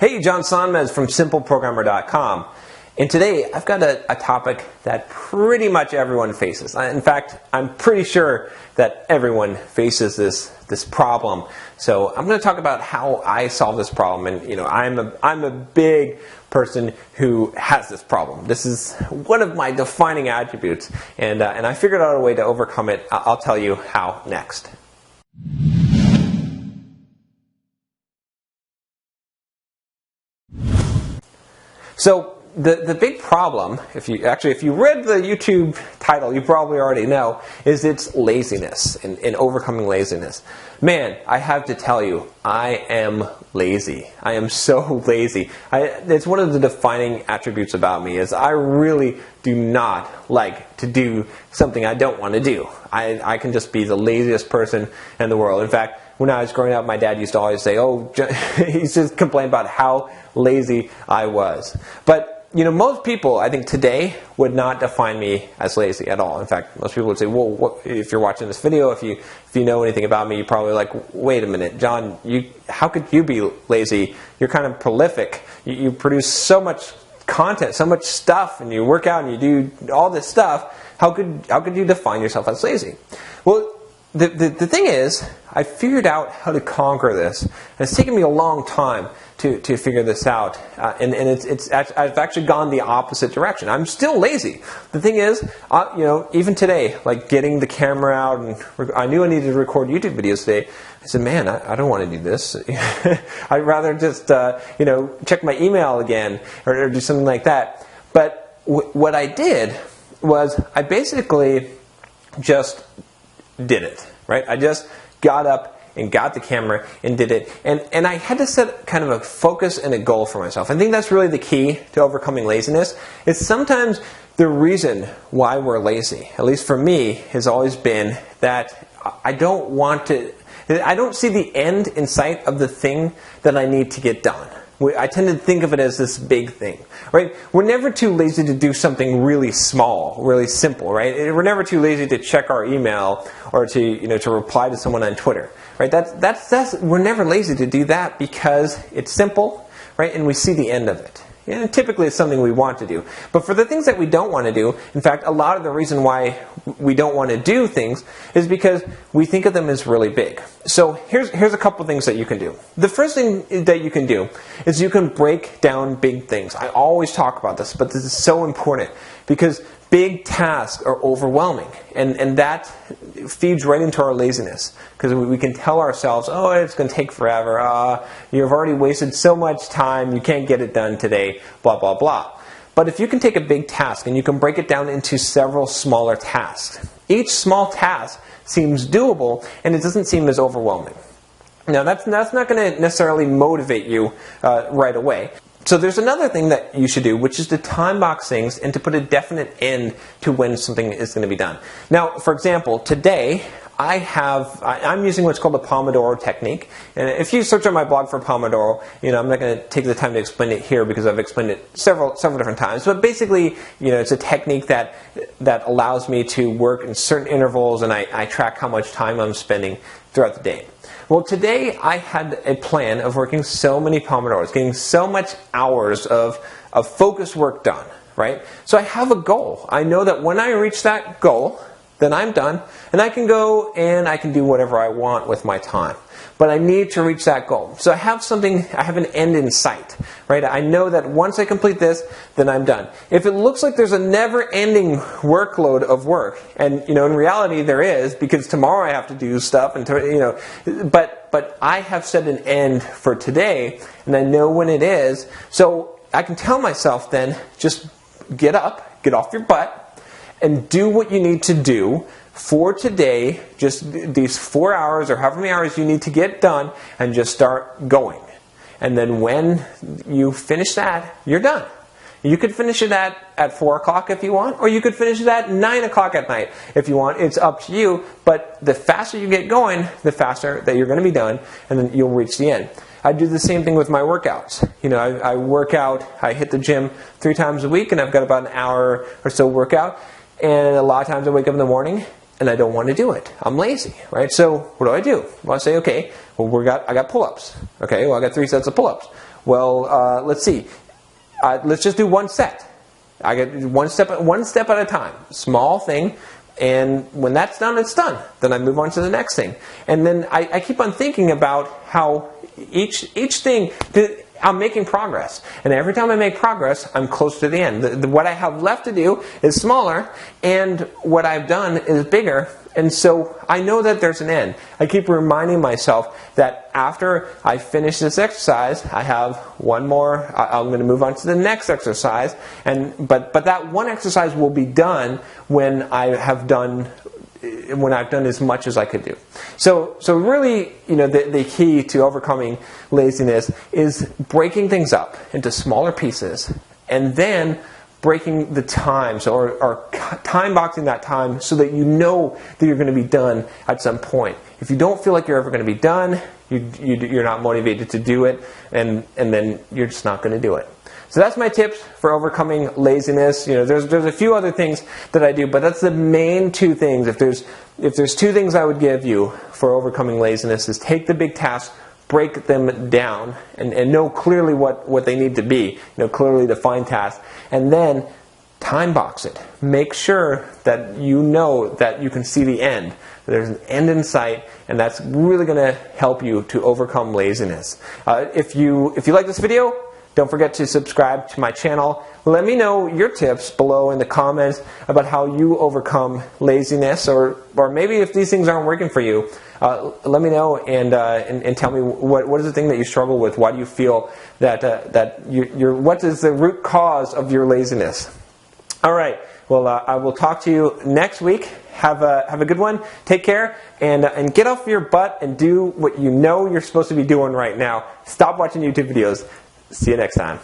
Hey, John Sonmez from SimpleProgrammer.com. And today I've got a topic that pretty much everyone faces. In fact, I'm pretty sure that everyone faces this problem. So I'm going to talk about how I solve this problem. And I'm a big person who has this problem. This is one of my defining attributes, and I figured out a way to overcome it. I'll tell you how next. So the big problem, if you read the YouTube title, you probably already know, is it's laziness and overcoming laziness. Man, I have to tell you, I am lazy. I am so lazy. It's one of the defining attributes about me is I really do not like to do something I don't want to do. I can just be the laziest person in the world. In fact, when I was growing up, my dad used to always say, he used to complain about how lazy I was. But most people, I think today, would not define me as lazy at all. In fact, most people would say, well, if you're watching this video, if you know anything about me, you're probably like, wait a minute, John, how could you be lazy? You're kind of prolific. You produce so much content, so much stuff, and you work out and you do all this stuff. How could you define yourself as lazy? Well, the thing is, I figured out how to conquer this. And it's taken me a long time to figure this out, and I've actually gone the opposite direction. I'm still lazy. The thing is, even today, like getting the camera out, and I knew I needed to record YouTube videos today. I said, man, I don't want to do this. I'd rather just check my email again or do something like that. But what I did was I basically just did it, right? I just got up and got the camera and did it. And I had to set kind of a focus and a goal for myself. I think that's really the key to overcoming laziness. It's sometimes the reason why we're lazy, at least for me, has always been that I don't see the end in sight of the thing that I need to get done. I tend to think of it as this big thing, right? We're never too lazy to do something really small, really simple, right? We're never too lazy to check our email or to reply to someone on Twitter, right? We're never lazy to do that because it's simple, right? And we see the end of it. And typically it's something we want to do. But for the things that we don't want to do, in fact, a lot of the reason why we don't want to do things is because we think of them as really big. So here's a couple things that you can do. The first thing that you can do is you can break down big things. I always talk about this, but this is so important because big tasks are overwhelming, and that feeds right into our laziness because we can tell ourselves, it's going to take forever, you've already wasted so much time, you can't get it done today, blah, blah, blah. But if you can take a big task and you can break it down into several smaller tasks, each small task seems doable and it doesn't seem as overwhelming. Now, that's not going to necessarily motivate you right away. So there's another thing that you should do, which is to time box things and to put a definite end to when something is going to be done. Now, for example, today I'm using what's called the Pomodoro Technique. And if you search on my blog for Pomodoro, I'm not going to take the time to explain it here because I've explained it several different times. But basically, it's a technique that allows me to work in certain intervals, and I track how much time I'm spending throughout the day. Well, today I had a plan of working so many Pomodoros, getting so much hours of focused work done, right? So I have a goal. I know that when I reach that goal, then I'm done, and I can go and I can do whatever I want with my time. But I need to reach that goal. So I have an end in sight, right? I know that once I complete this, then I'm done. If it looks like there's a never-ending workload of work, and in reality there is, because tomorrow I have to do stuff, but I have set an end for today, and I know when it is, so I can tell myself then, just get up, get off your butt, and do what you need to do for today, just these 4 hours or however many hours you need to get done, and just start going. And then when you finish that, you're done. You could finish it at 4 o'clock if you want, or you could finish it at 9 o'clock at night if you want. It's up to you, but the faster you get going, the faster that you're going to be done, and then you'll reach the end. I do the same thing with my workouts. I work out, I hit the gym 3 times a week, and I've got about an hour or so workout. And a lot of times I wake up in the morning and I don't want to do it. I'm lazy, right? So what do? Well, I say, okay, I got pull-ups. Okay, well, I got 3 sets of pull-ups. Well, let's see. Let's just do one set. I get one step at a time. Small thing. And when that's done, it's done. Then I move on to the next thing. And then I keep on thinking about how each thing, I'm making progress. And every time I make progress, I'm close to the end. What I have left to do is smaller, and what I've done is bigger. And so I know that there's an end. I keep reminding myself that after I finish this exercise, I have one more. I'm going to move on to the next exercise. But that one exercise will be done when I've done as much as I could do. So really, the key to overcoming laziness is breaking things up into smaller pieces, and then breaking the times or time boxing that time so that you know that you're going to be done at some point. If you don't feel like you're ever going to be done, you're not motivated to do it, and then you're just not going to do it. So that's my tips for overcoming laziness. There's a few other things that I do, but that's the main two things. If there's two things I would give you for overcoming laziness, is take the big tasks, break them down, and know clearly what they need to be. Clearly defined tasks, and then time box it. Make sure that you know that you can see the end. There's an end in sight, and that's really going to help you to overcome laziness. If you like this video, don't forget to subscribe to my channel. Let me know your tips below in the comments about how you overcome laziness, or maybe if these things aren't working for you, let me know and tell me what is the thing that you struggle with. Why do you feel that what is the root cause of your laziness? All right. Well, I will talk to you next week. Have a good one. Take care, and get off your butt and do what you know you're supposed to be doing right now. Stop watching YouTube videos. See you next time.